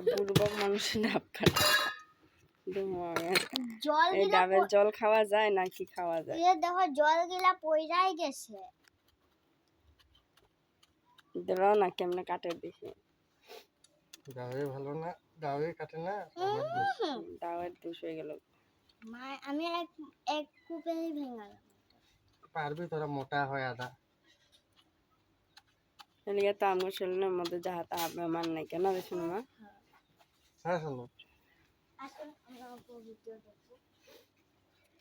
বুড়বক মানুষ ডাব কাটে জল এই ডাবের জল খাওয়া যায় নাকি খাওয়া যায়? দেখো জল গিলা পইরাই গেছে। দাও না কেমনে কাটে দেখি। ডাবে ভালো না, ডাবে কাটে না, ডাবের দোষ হয়ে গেল। আমি এক কূপেই ভেঙালাম। পারবি তোরা, মোটা হয় আদা। এলিগে তো আমার শরীরের মধ্যে যাহা তাহা বেমার নাই কেন রে শুনমা? হ্যাঁ শোনো, আসুন আমরা ভিডিও দেখবো।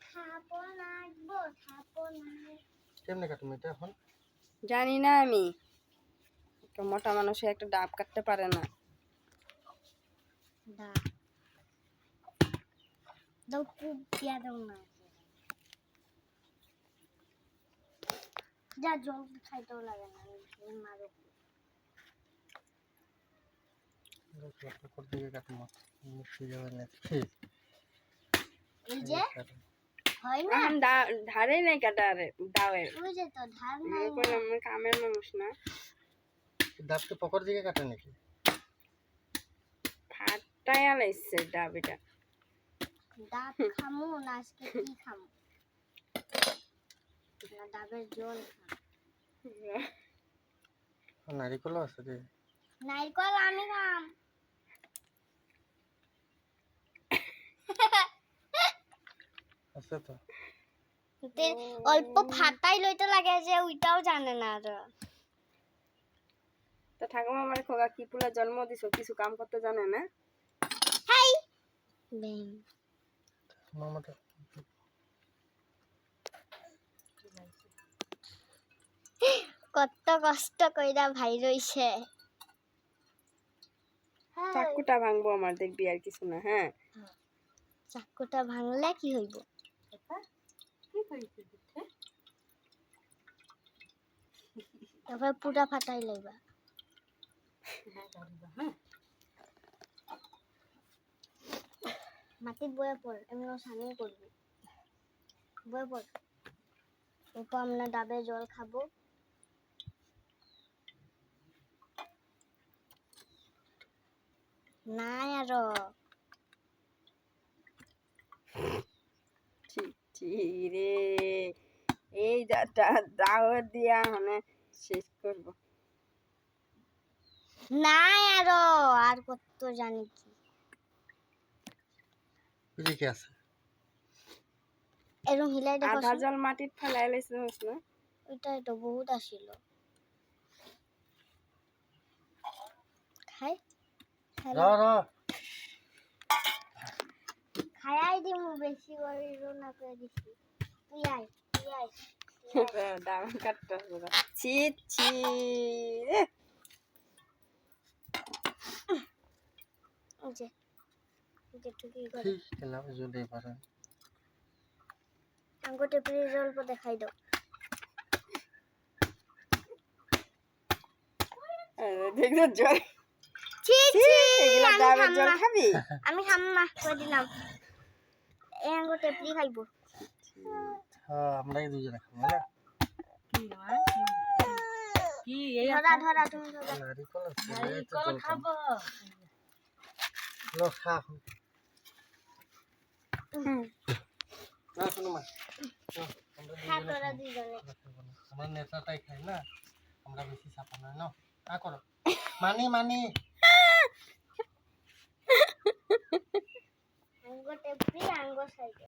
খাবো নাচবো খাবো না। কেমনে কাটুম এটা এখন? জানি না আমি, একটা মোটা মানুষ একটা ডাব কাটতে পারে না। দাও কূপ দিয়া দাও না। যা জল খাইতেও লাগে না, মারো। পকর দিকে কাটুম, মিষ্টি যাবে না। এই যে হয় না, এখন ধারেই নাই কাটা রে ডাবের। ওই যে তো ধার নাই। আমি কইলাম আমি কামের মানুষ না। ডাবকে পকর দিকে কাটে নাকি? ফাটাই আলাইছে ডাব এটা। ডাব খামু না আজকে কি খামু? না ডাবের জল খাম। নারিকলও আছে রে। নারকল আমি খাম। আছে তো। অল্প ফাটাই লইতে লাগে যে ওইটাও জানে না আর। তা ঠাকুমা আমার খোকা কি পুলা জন্ম দিছো, কিছু কাম করতে জানে না? হাই বেং মামাটা কত কষ্ট কইরা ভাই রইছে। চাকুটা ভাঙবো আমার, দেখবি আর কিছু না। হ্যাঁ চাকুটা ভাঙলে কি হইব? তারপর পুরা ফাটাই লইবা। মাটির বয়ে পড়, এমন সামনে করবি। বয়ে পড়। এরপর আমরা ডাবের জল খাবো। না আরো রে, এই দাওয়াত দিয়া মানে শেষ করবো। না আরো আর কত জানি কি এদিকে আছে। এরকম হিলাই দেখো। আধা জল মাটির ফেলাই লাইছে না? ওইটাই তো বহুত আসিল। খাই র র খাই দিমু, বেশি করে না করে দিছি। তুই আয় তুই আয়। ডাব কাটতে হবে। ছি ছি রে। ওই যে টুকি করে ঠিক খেলা জলে পারে। আঙ্গুতে প্লিজ জল দেখাই দাও। দেখছো জল? ছি ছি এগুলা ডাবের জল খাবি? আমি খাম না কই দিলাম। এই আঙ্গুতে প্লি খাইবো। হ্যাঁ আমরাই দুজনে খাবো না। কি এই ধরা ধরা তুমি ধরা। নারিকল আছে, নারিকল খাবো। লো খা। না শোনো মা, খা তোরা দুজনে। আমরা নেতাটাই খাই না, আমরা বেশি চাপা নয় না। না করো মানি মানি। আঙ্গুতে প্লি আঙ্গুর খাইবো।